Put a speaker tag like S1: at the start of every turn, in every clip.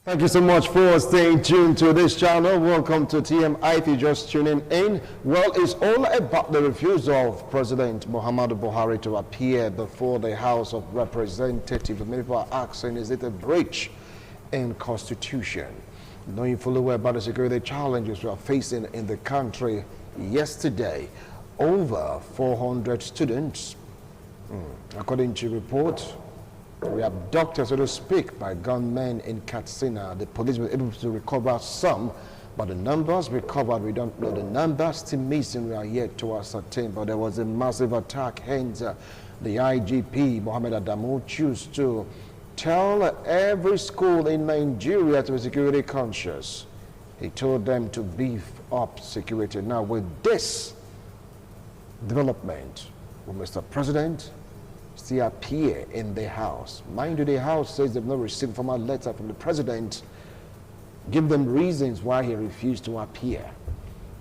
S1: Thank you so much for staying tuned to this channel. Welcome to TMI. If you're just tuning in, well, it's all about the refusal of President Muhammadu Buhari to appear before the House of Representatives. Many people are asking, is it a breach in Constitution? Knowing fully well about the security challenges we are facing in the country, yesterday, over 400 students, according to reports, we abducted, so to speak, by gunmen in Katsina. The police were able to recover some, but the numbers recovered, we don't know. The numbers still missing, we are yet to ascertain. But there was a massive attack, hence the IGP, Mohammed Adamu, chose to tell every school in Nigeria to be security conscious. He told them to beef up security. Now, with this development, will Mr. President still appear in the House? Mind you, the House says they've not received formal letter from the President. Give them reasons why he refused to appear.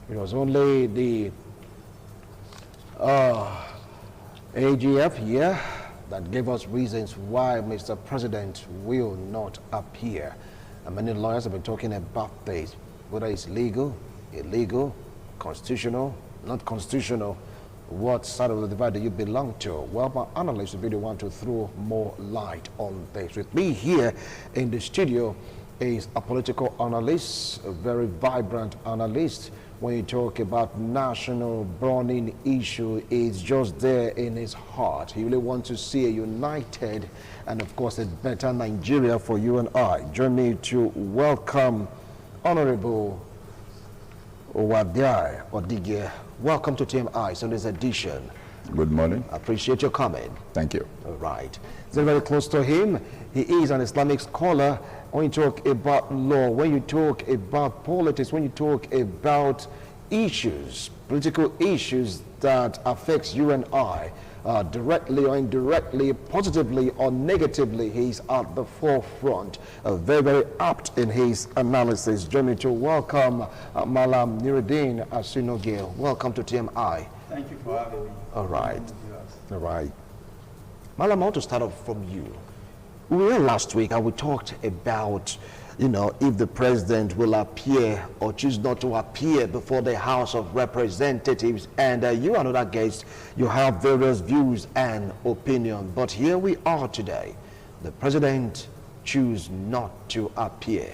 S1: It was only the AGF here that gave us reasons why Mr. President will not appear. And many lawyers have been talking about this, whether it's legal, illegal, constitutional, not constitutional. What side of the divide do you belong to? Well, my analyst will be the one to throw more light on this. With me here in the studio is a political analyst, a very vibrant analyst. When you talk about national burning issue, it's just there in his heart. He really wants to see a united and, of course, a better Nigeria for you and I. Join me to welcome Honorable Owadiai Odige. Welcome to TMI, so this edition.
S2: Good morning.
S1: Appreciate your coming.
S2: Thank you.
S1: All right. So very close to him. He is an Islamic scholar. When you talk about law, when you talk about politics, when you talk about issues, political issues that affects you and I, directly or indirectly, positively or negatively, he's at the forefront. Very, very apt in his analysis. Join me to welcome Malam Nuruddin Asinoge. Welcome to TMI.
S3: Thank you for having me.
S1: All right. All right. Malam, I want to start off from you. We were last week and we talked about, if the president will appear or choose not to appear before the House of Representatives. And you and other guests, you have various views and opinions. But here we are today. The president choose not to appear.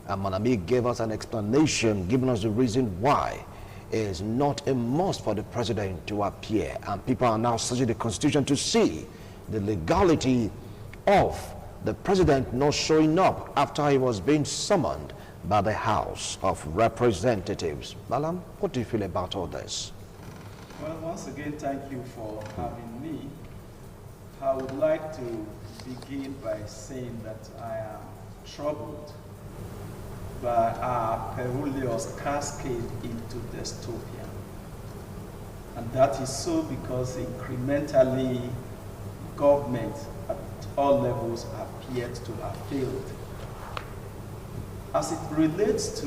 S1: And Manami gave us an explanation, giving us the reason why it is not a must for the president to appear. And people are now searching the Constitution to see the legality of the president not showing up after he was being summoned by the House of Representatives. Malam, what do you feel about all this?
S3: Well, once again, thank you for having me. I would like to begin by saying that I am troubled by our perilous cascade into dystopia. And that is so because incrementally government at all levels appeared to have failed. As it relates to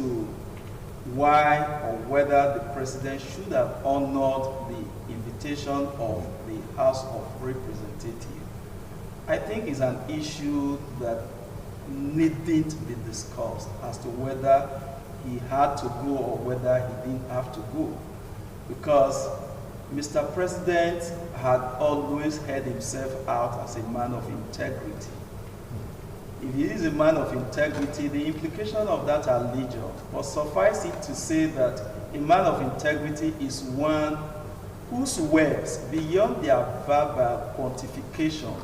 S3: why or whether the president should have honored the invitation of the House of Representatives, I think is an issue that needn't be discussed as to whether he had to go or whether he didn't have to go. Because Mr. President had always held himself out as a man of integrity. If he is a man of integrity, the implication of that are legion. But suffice it to say that a man of integrity is one whose words, beyond their verbal quantification,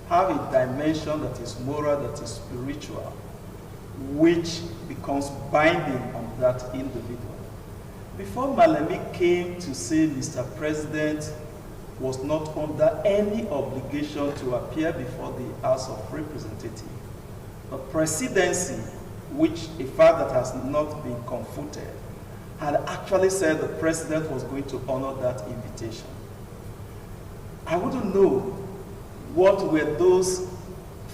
S3: have a dimension that is moral, that is spiritual, which becomes binding on that individual. Before Malemi came to say Mr. President was not under any obligation to appear before the House of Representatives, the presidency, which a fact that has not been confuted, had actually said the president was going to honor that invitation. I wouldn't know what were those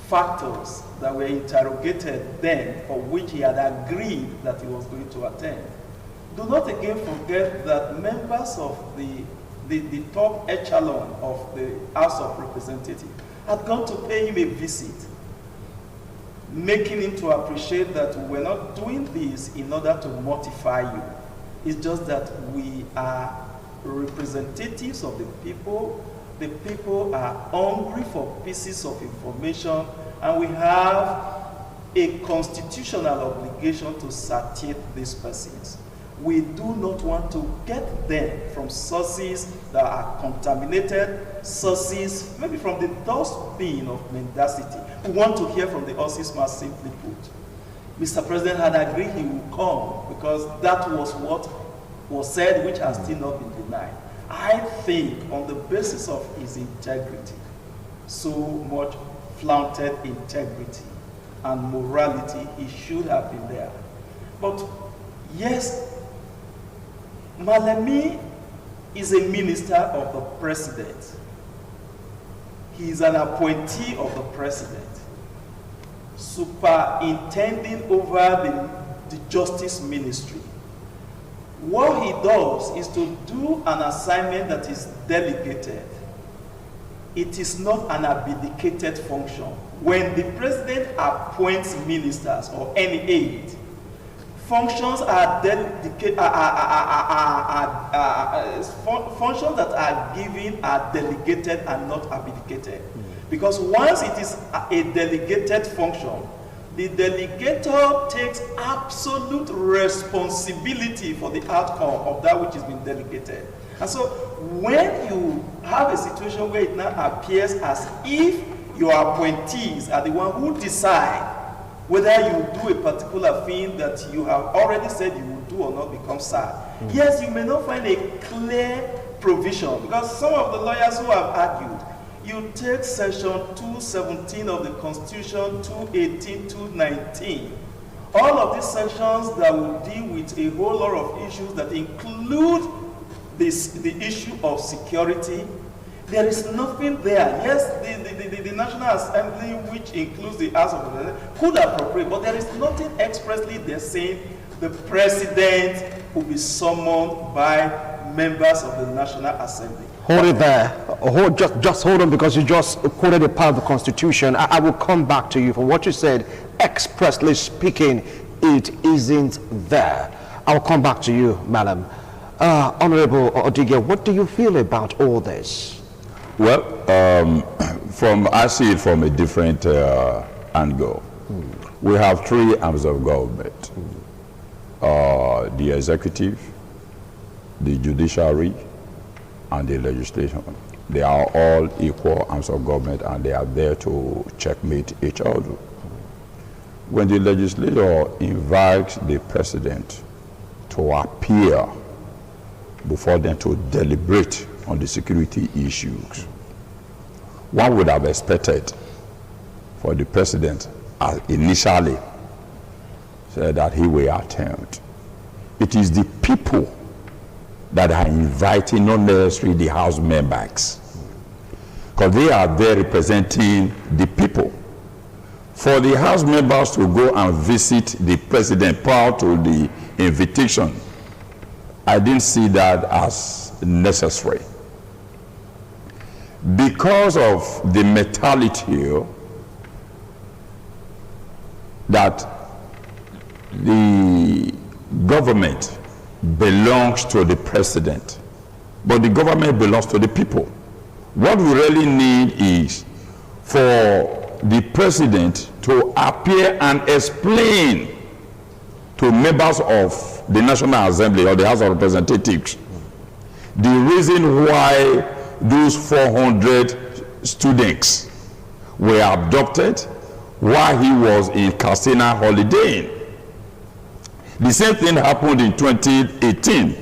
S3: factors that were interrogated then for which he had agreed that he was going to attend. Do not again forget that members of the top echelon of the House of Representatives had gone to pay him a visit. making him to appreciate that we're not doing this in order to mortify you. It's just that we are representatives of the people. The people are hungry for pieces of information, and we have a constitutional obligation to satiate these persons. We do not want to get them from sources that are contaminated, sources maybe from the dustbin of mendacity. We want to hear from the horse's mouth, simply put. Mr. President had agreed he would come because that was what was said, which has still not been denied. I think on the basis of his integrity, so much flaunted integrity and morality, he should have been there. But yes, Malemi is a minister of the president. He is an appointee of the president, superintending over the justice ministry. What he does is to do an assignment that is delegated. It is not an abdicated function. When the president appoints ministers or any aide, functions are functions that are given are delegated and not abdicated. Because once it is a delegated function, the delegator takes absolute responsibility for the outcome of that which has been delegated. And so when you have a situation where it now appears as if your appointees are the one who decide whether you do a particular thing that you have already said you will do or not becomes sad. Yes, you may not find a clear provision, because some of the lawyers who have argued, you take section 217 of the Constitution, 218, 219. All of these sections that will deal with a whole lot of issues that include the issue of security. There is nothing there. Yes, the National Assembly, which includes the House of Representatives, could appropriate, but there is nothing expressly there saying the president will be summoned by members of the National Assembly.
S1: Hold it there. Just hold on, because you just quoted a part of the Constitution. I will come back to you for what you said. Expressly speaking, it isn't there. I'll come back to you, madam. Honorable Odige, what do you feel about all this?
S2: Well, I see it from a different angle. We have three arms of government: the executive, the judiciary, and the legislation. They are all equal arms of government, and they are there to checkmate each other. When the legislature invites the president to appear before them to deliberate on the security issues, one would have expected for the president initially said that he will attend. It is the people that are inviting, not necessarily the House members, because they are there representing the people. For the House members to go and visit the president prior to the invitation, I didn't see that as necessary. Because of the mentality that the government belongs to the president, but the government belongs to the people. What we really need is for the president to appear and explain to members of the National Assembly or the House of Representatives the reason why those 400 students were abducted while he was in Katsina holidaying. The same thing happened in 2018,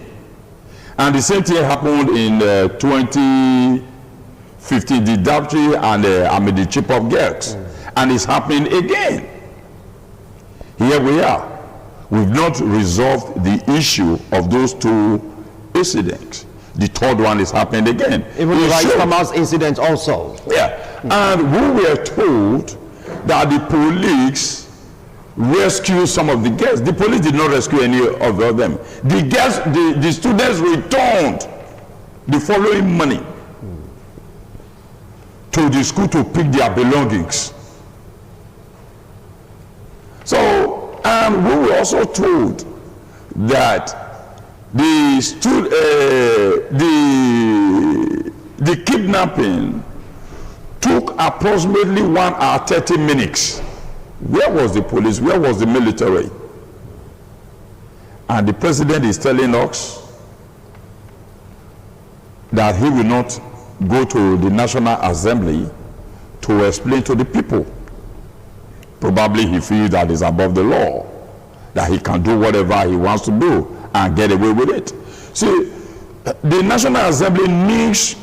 S2: and the same thing happened in 2015, the Deputy and the Chief of Girls, and it's happening again. Here we are. We've not resolved the issue of those two incidents. The third one is happening again.
S1: Even the Rice incident also.
S2: Yeah, and we were told that the police rescue some of the girls. The police did not rescue any of them. The girls, the students returned the following money to the school to pick their belongings. So, and we were also told that the kidnapping took approximately 1 hour 30 minutes. Where was the police? Where was the military? And the president is telling us that he will not go to the National Assembly to explain to the people. Probably he feels that it's above the law, that he can do whatever he wants to do and get away with it. See, the National Assembly needs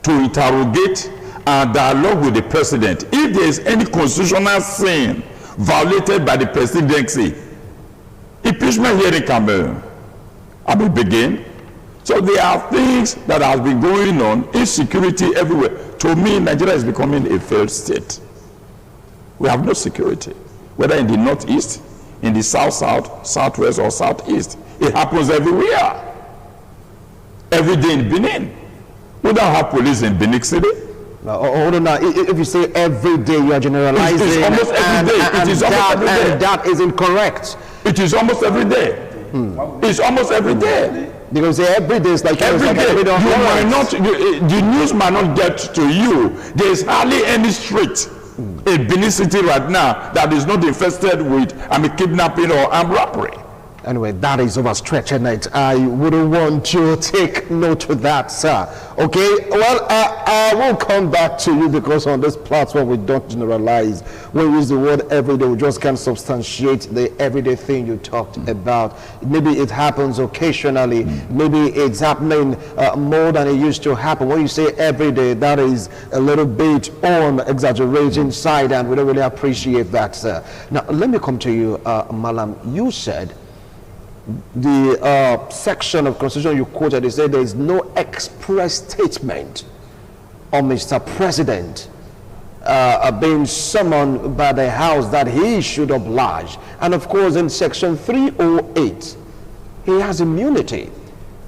S2: to interrogate and dialogue with the president. If there is any constitutional sin violated by the presidency, impeachment hearing can begin. So there are things that have been going on, insecurity everywhere. To me, Nigeria is becoming a failed state. We have no security, whether in the northeast, in the south-south, southwest, or southeast. It happens everywhere. Every day in Benin. We don't have police in Benin City.
S1: Now, hold on now. If you say every day, you are generalizing.
S2: It is almost every day. It is almost every day.
S1: And that is incorrect.
S2: It is almost every day. It's almost every day.
S1: Because every day is like
S2: every day.
S1: You
S2: might not, the news might not get to you. There is hardly any street in Benin City right now that is not infested with kidnapping or armed robbery.
S1: Anyway, that is overstretching it. I wouldn't want to take note of that, sir. Okay, well, I will come back to you because on this platform we don't generalize. When we use the word everyday, we just can't substantiate the everyday thing you talked about. Maybe it happens occasionally. Maybe it's happening more than it used to happen. When you say everyday, that is a little bit on exaggerating side, and we don't really appreciate that, sir. Now, let me come to you, Malam. You said the section of Constitution you quoted, they said there is no express statement on Mr. President being summoned by the House that he should oblige. And of course, in Section 308, he has immunity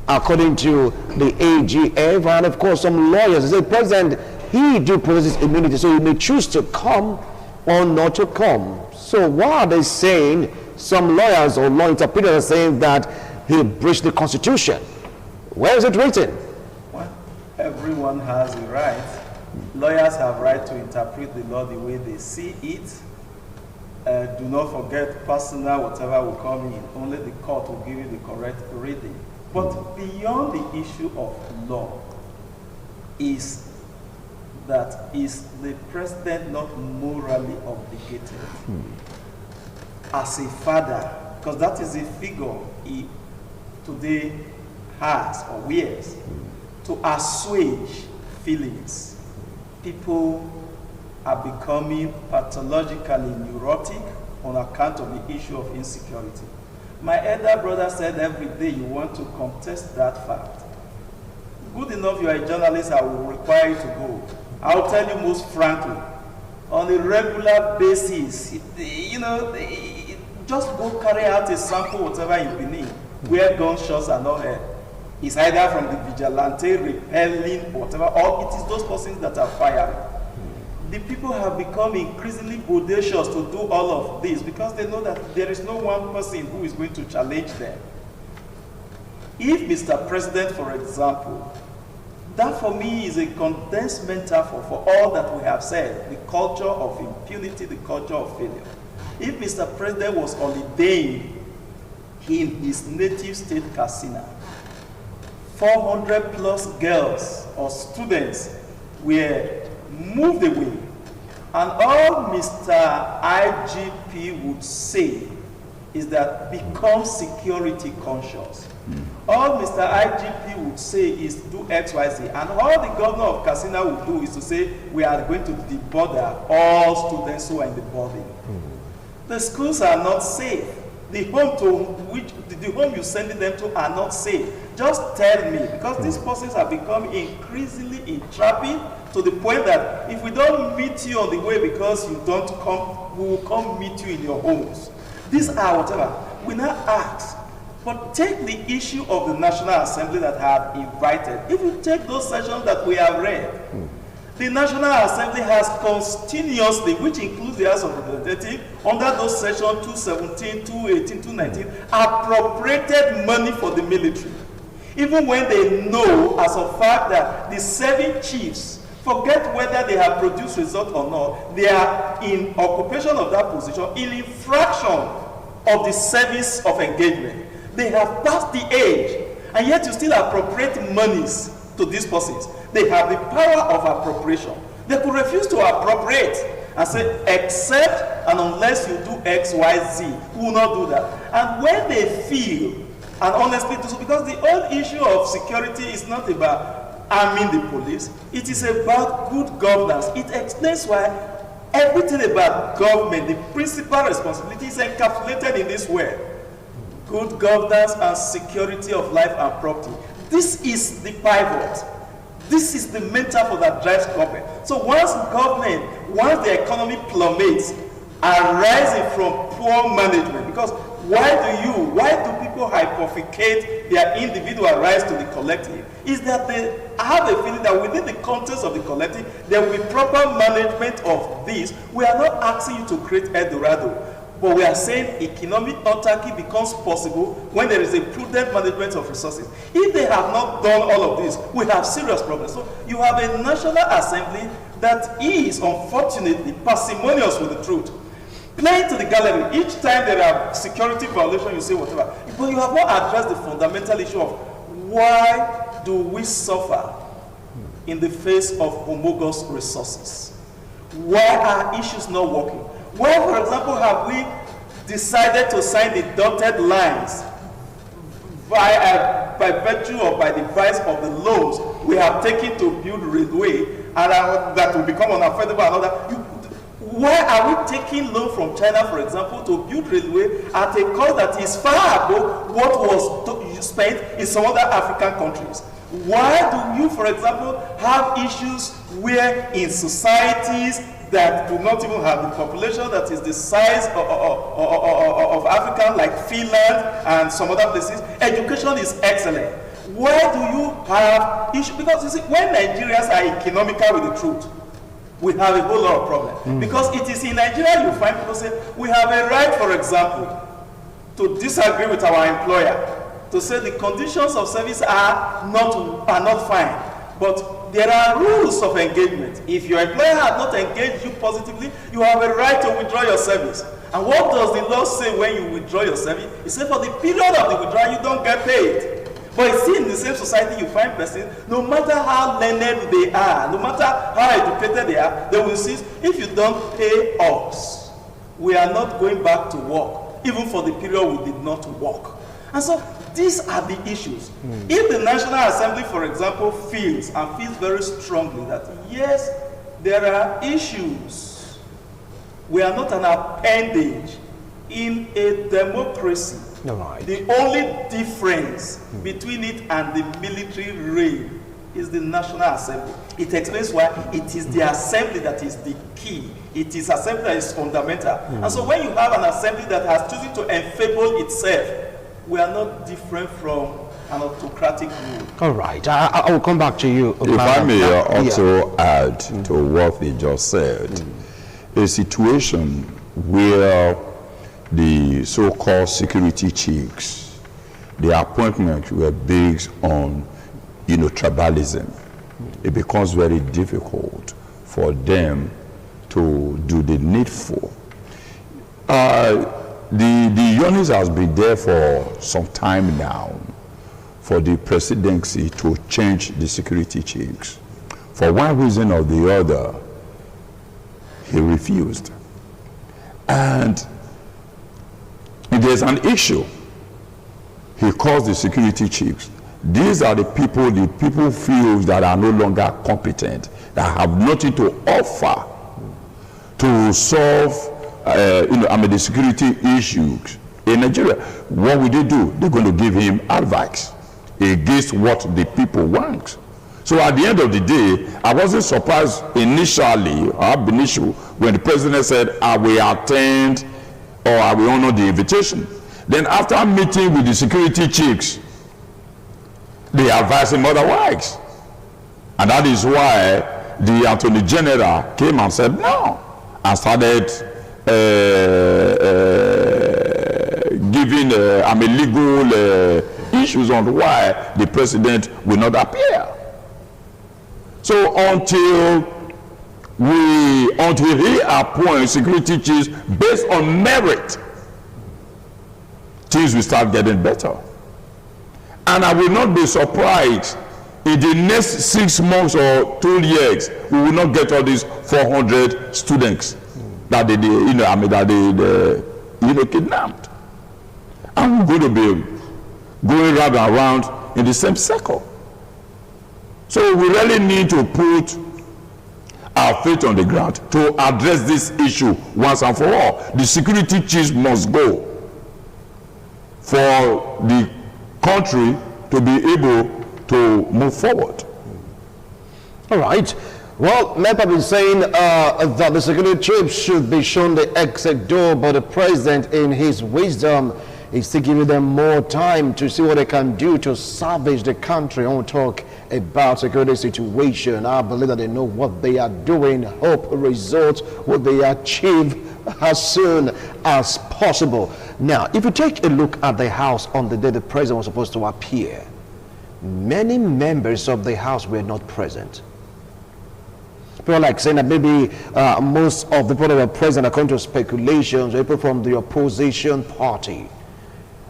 S1: according to the AGF, and of course some lawyers say, President, he do possess immunity, so he may choose to come or not to come. So why are they saying, some lawyers or law interpreters are saying that he breached the Constitution? Where is it written?
S3: Well, everyone has a right. Lawyers have right to interpret the law the way they see it. Do not forget, personal whatever will come in. Only the court will give you the correct reading. But beyond the issue of law, is the president not morally obligated as a father, because that is a figure he today has or wears, to assuage feelings? People are becoming pathologically neurotic on account of the issue of insecurity. My elder brother said every day you want to contest that fact. Good enough, you are a journalist, I will require you to go. I will tell you most frankly, on a regular basis, just go carry out a sample, whatever in Benin, where gunshots are not heard. It's either from the vigilante repelling, whatever, or it is those persons that are firing. The people have become increasingly bodacious to do all of this because they know that there is no one person who is going to challenge them. If Mr. President, for example, that for me is a condensed metaphor for all that we have said, the culture of impunity, the culture of failure. If Mr. President was holidaying in his native state, Katsina, 400 plus girls or students were moved away, and all Mr. IGP would say is that become security conscious. All Mr. IGP would say is do X, Y, Z, and all the governor of Katsina would do is to say we are going to deborder all students who are in the boarding. The schools are not safe. The home you're sending them to are not safe. Just tell me, because these persons have become increasingly entrapping to the point that if we don't meet you on the way because you don't come, we will come meet you in your homes. These are whatever. We now ask, but take the issue of the National Assembly that have invited. If you take those sessions that we have read, The National Assembly has continuously, which includes the House of Representatives, under those sections 217, 218, 219, appropriated money for the military. Even when they know as a fact that the serving chiefs, forget whether they have produced results or not, they are in occupation of that position in infraction of the service of engagement. They have passed the age, and yet you still appropriate monies to these persons. They have the power of appropriation. They could refuse to appropriate and say, except and unless you do X, Y, Z, we will not do that. And when they feel, and honestly do so, because the whole issue of security is not about arming the police, it is about good governance. It explains why everything about government, the principal responsibility is encapsulated in this word: good governance and security of life and property. This is the pivot. This is the mental that drives government. So once the economy plummets, arising from poor management, because why do people hypothecate their individual rise to the collective? Is that they have a feeling that within the context of the collective, there will be proper management of this. We are not asking you to create Eldorado, but we are saying economic autarky becomes possible when there is a prudent management of resources. If they have not done all of this, we have serious problems. So you have a National Assembly that is unfortunately parsimonious with the truth. Playing to the gallery. Each time there are security violations, you say whatever. But you have not addressed the fundamental issue of why do we suffer in the face of homologous resources? Why are issues not working? Why, for example, have we decided to sign the dotted lines by virtue or by the vice of the loans we have taken to build railway, and that will become unaffordable and other? Why are we taking loan from China, for example, to build railway at a cost that is far above what was spent in some other African countries? Why do you, for example, have issues where in societies that do not even have the population that is the size of Africa, like Finland and some other places, education is excellent? Why do you have issues? Because you see, when Nigerians are economical with the truth, we have a whole lot of problems. Because it is in Nigeria you find people say, we have a right, for example, to disagree with our employer, to say the conditions of service are not fine. But there are rules of engagement. If your employer has not engaged you positively, you have a right to withdraw your service. And what does the law say when you withdraw your service? It says for the period of the withdrawal, you don't get paid. But it's still in the same society you find persons, no matter how learned they are, no matter how educated they are, they will insist, if you don't pay us, we are not going back to work, even for the period we did not work. And so these are the issues. If the National Assembly, for example, feels very strongly that yes, there are issues, we are not an appendage in a democracy.
S1: Right.
S3: The only difference between it and the military reign is the National Assembly. It explains why it is the assembly that is the key. It is assembly that is fundamental. And so when you have an assembly that has chosen to enfable itself, we are not different from an autocratic rule.
S1: All right. I will come back to you.
S2: If I may also add to what they just said, a situation where the so-called security chiefs, the appointments were based on, tribalism. It becomes very difficult for them to do the needful. The yearning has been there for some time now for the presidency to change the security chiefs. For one reason or the other, he refused. And if there's an issue, he calls the security chiefs. These are the people feel that are no longer competent, that have nothing to offer to solve the security issues in Nigeria. What will they do? They're going to give him advice against what the people want. So at the end of the day, I wasn't surprised initially, ab initio, when the president said, I will attend or I will honor the invitation. Then after meeting with the security chiefs, they advised him otherwise. And that is why the Attorney General came and said no, and started giving legal issues on why the president will not appear. So until he appoints security chiefs based on merit, things will start getting better. And I will not be surprised in the next 6 months or 2 years, we will not get all these 400 students that they kidnapped. And we're going to be going round and round in the same circle. So we really need to put our feet on the ground to address this issue once and for all. The security chiefs must go for the country to be able to move forward.
S1: All right. Well, MEP have been saying that the security chief should be shown the exit door, but the president, in his wisdom, is still giving them more time to see what they can do to salvage the country. I want to talk about security situation. I believe that they know what they are doing. Hope results will be achieved as soon as possible. Now, if you take a look at the House on the day the president was supposed to appear, many members of the House were not present. People are like saying that maybe most of the people that were present, according to speculations, were people from the opposition party.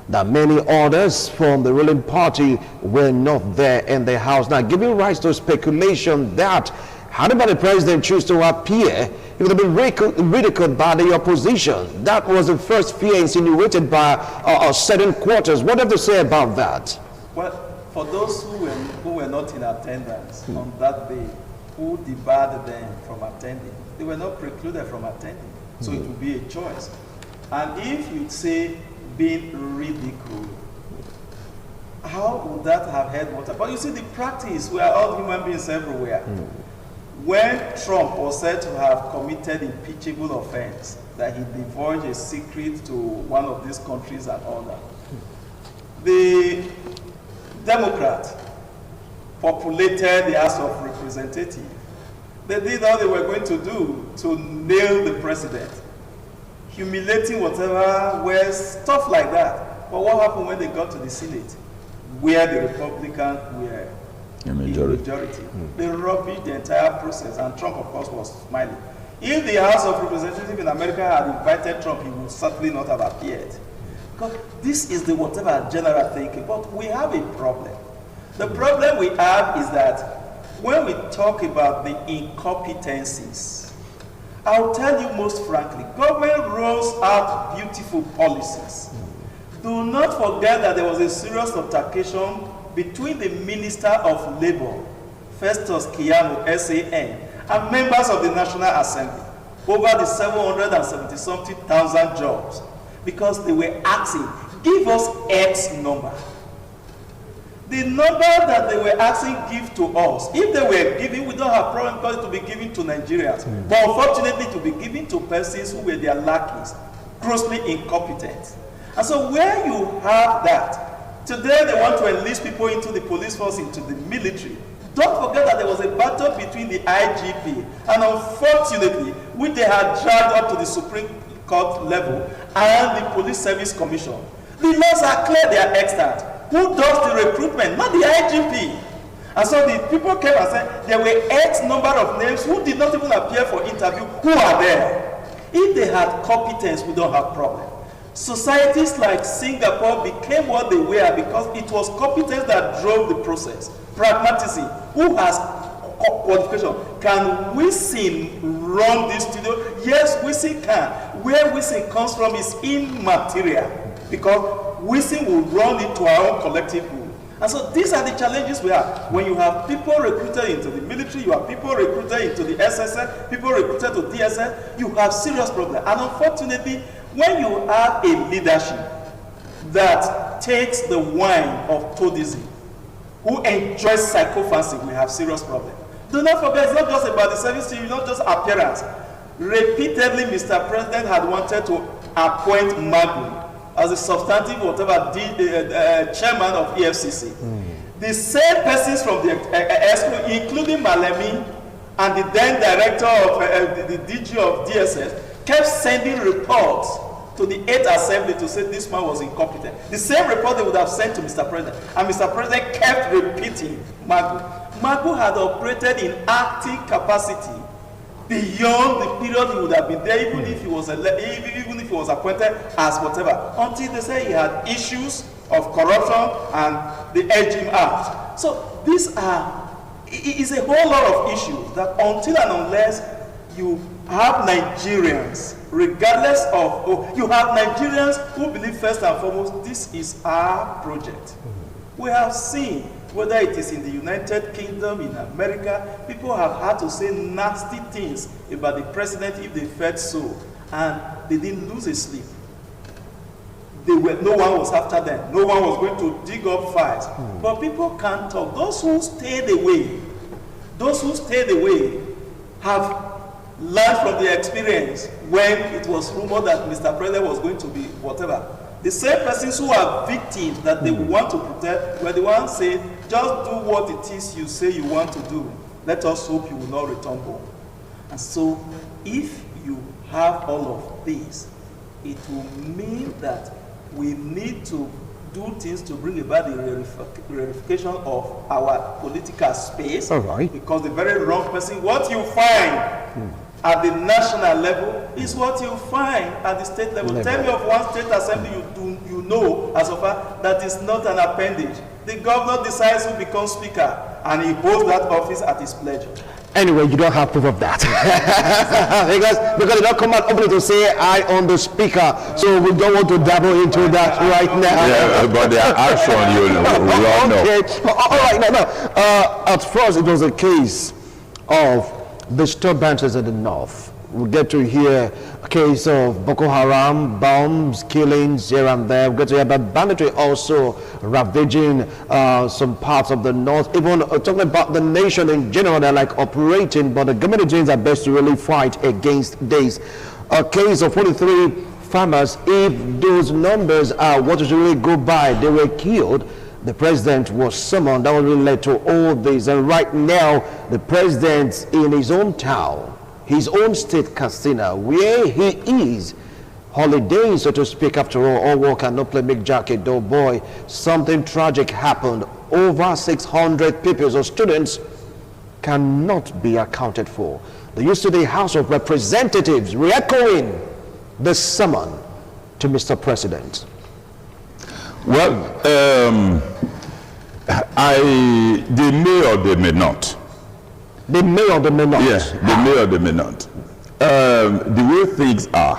S1: That many others from the ruling party were not there in the House. Now, giving rise to speculation that had the president choose to appear, he would have been ridiculed by the opposition. That was the first fear insinuated by certain quarters. What have to say about that?
S3: Well, for those who were not in attendance on that day, who debarred them from attending, they were not precluded from attending. So it would be a choice. And if you'd say being ridiculed, how would that have held water? But you see, the practice, we are all human beings everywhere. When Trump was said to have committed impeachable offense, that he divulged a secret to one of these countries and all that, the Democrat populated the House of Representatives. They did all they were going to do to nail the president, humiliating whatever, where stuff like that. But what happened when they got to the Senate, where the Republicans were in majority? They rubbished the entire process, and Trump, of course, was smiling. If the House of Representatives in America had invited Trump, he would certainly not have appeared. Because this is the whatever general thinking. But we have a problem. The problem we have is that when we talk about the incompetencies, I'll tell you most frankly, government rolls out beautiful policies. Do not forget that there was a serious altercation between the Minister of Labor, Festus Keyamo, SAN, and members of the National Assembly over the 770-something thousand jobs, because they were asking, give us X number. The number that they were asking, give to us. If they were giving, we don't have problem because it will be given to Nigerians. But unfortunately, to be given to persons who were their lackeys, grossly incompetent. And so where you have that, today they want to enlist people into the police force, into the military. Don't forget that there was a battle between the IGP and, unfortunately, which they had dragged up to the Supreme Court level, and the Police Service Commission. The laws are clear, they are extant. Who does the recruitment? Not the IGP. And so the people came and said there were X number of names who did not even appear for interview, who are there. If they had competence, we don't have problem. Societies like Singapore became what they were because it was competence that drove the process. Pragmatism. Who has qualification? Can Wisin run this studio? Yes, Wisin can. Where Wisin comes from is immaterial, because Wisin will run it to our own collective rule. And so these are the challenges we have. When you have people recruited into the military, you have people recruited into the SSL, people recruited to DSL, you have serious problems. And unfortunately, when you have a leadership that takes the wine of toadism, who enjoys psychophancy, we have serious problems. Do not forget, it's not just about the service team, it's not just appearance. Repeatedly, Mr. President had wanted to appoint Magu as a substantive whatever chairman of EFCC. The same persons from the ESCO, including Malemi, And the then director of the DG of DSS kept sending reports to the 8th Assembly to say this man was incompetent. The same report they would have sent to Mr. President. And Mr. President kept repeating Magu. Magu had operated in acting capacity beyond the period he would have been there, even if he was appointed as whatever, until they say he had issues of corruption and they edged him out. So these is a whole lot of issues that until and unless you have Nigerians, regardless of, you have Nigerians who believe first and foremost, this is our project. We have seen, whether it is in the United Kingdom, in America, people have had to say nasty things about the president if they felt so, and they didn't lose a sleep. No one was after them. No one was going to dig up fights. But people can't talk. Those who stayed away have learned from their experience when it was rumored that Mr. President was going to be whatever. The same persons who are victims that they want to protect were the ones saying, just do what it is you say you want to do. Let us hope you will not return home. And so, if you have all of this, it will mean that we need to do things to bring about the verification of our political space.
S1: All right.
S3: Because the very wrong person, what you find at the national level is what you find at the state level. Tell me of one state assembly you know as of far that is not an appendage. The governor decides who becomes speaker and he holds that office at his pleasure.
S1: Anyway, you don't have proof of that. because you don't come out openly to say I on the speaker, so we don't want to dabble into that right now.
S2: Yeah, but the action, we all know.
S1: Okay. All right, now, at first it was a case of disturbances in the north. We get to hear a case of Boko Haram, bombs, killings here and there. We get to hear about banditry also ravaging some parts of the north. Even talking about the nation in general, they're like operating, but the government agents are best to really fight against this. A case of 43 farmers, if those numbers are what should really go by, they were killed. The president was summoned. That was really led to all this. And right now, the president in his own town, his own state, Katsina, where he is, holiday, so to speak, after all work and no play make Jack a dull boy. Something tragic happened. Over 600 pupils or students cannot be accounted for. The yesterday House of Representatives re-echoing the summon to Mr. President.
S2: Well, they may or they may not.
S1: They may or they may not.
S2: Yes, they may or they may not. The way things are,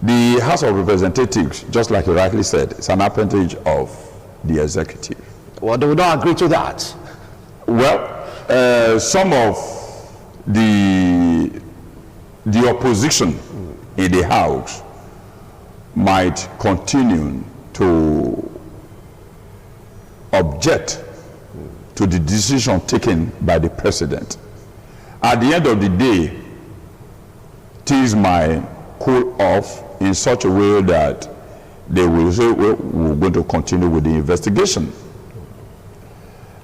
S2: the House of Representatives, just like you rightly said, is an appendage of the executive.
S1: Well, they would not agree to that.
S2: Well, some of the opposition in the House might continue to object to the decision taken by the president. At the end of the day, things might cool off in such a way that they will say, well, we're going to continue with the investigation.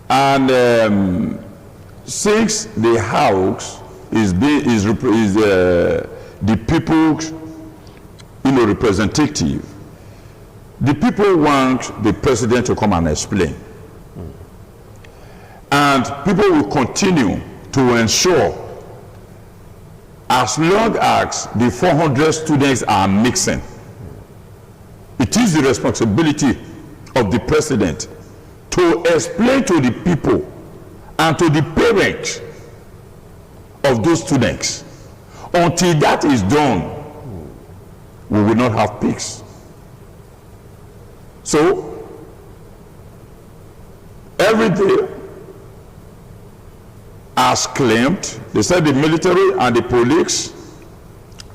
S2: And since the House is the people's representative, the people want the president to come and explain. And people will continue to ensure, as long as the 400 students are mixing, it is the responsibility of the president to explain to the people and to the parents of those students. Until that is done, we will not have peace. So, every day, as claimed, they said the military and the police,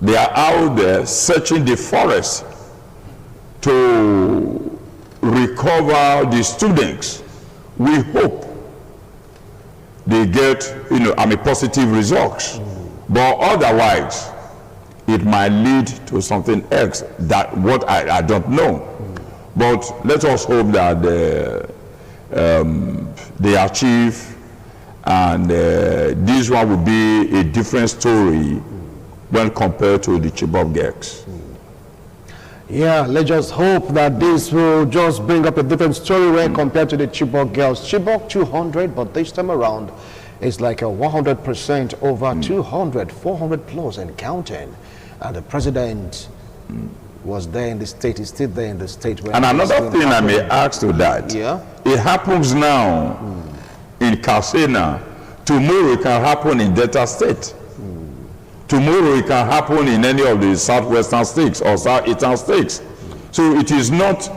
S2: they are out there searching the forest to recover the students. We hope they get, positive results. But otherwise, it might lead to something else that what I don't know. But let us hope that they achieve And this one will be a different story when compared to the Chibok girls.
S1: Yeah, let's just hope that this will just bring up a different story when compared to the Chibok girls. Chibok 200, but this time around it's like a 100% over 200, 400 plus and counting. And the president was there in the state, is still there in the state. Where
S2: And another thing I may ask to that, it happens now in Katsina. Tomorrow it can happen in Delta State. Tomorrow it can happen in any of the southwestern states or southeastern states. So it is not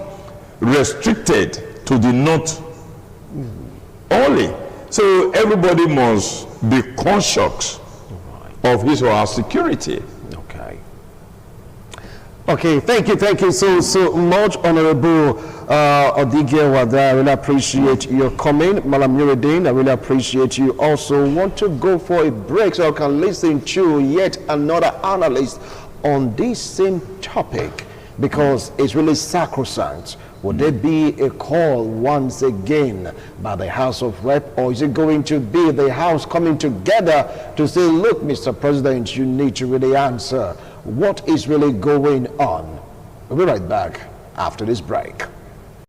S2: restricted to the north only. So everybody must be conscious of his or her security.
S1: Okay, thank you so much, Honorable Odige Wada. I really appreciate your comment. Malam Nuruddin, I really appreciate you. Also want to go for a break so I can listen to yet another analyst on this same topic, because it's really sacrosanct. Would there be a call once again by the House of Rep, or is it going to be the House coming together to say, look, Mr. President, you need to really answer what is really going on? We'll be right back after this break.